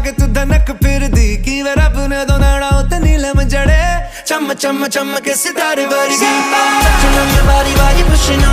के तू धनक फिर दी की वे रब ने दो नाड़ा उते नीलम जड़े चम चम चम के सितारे वर्गी बारी बारी पुछना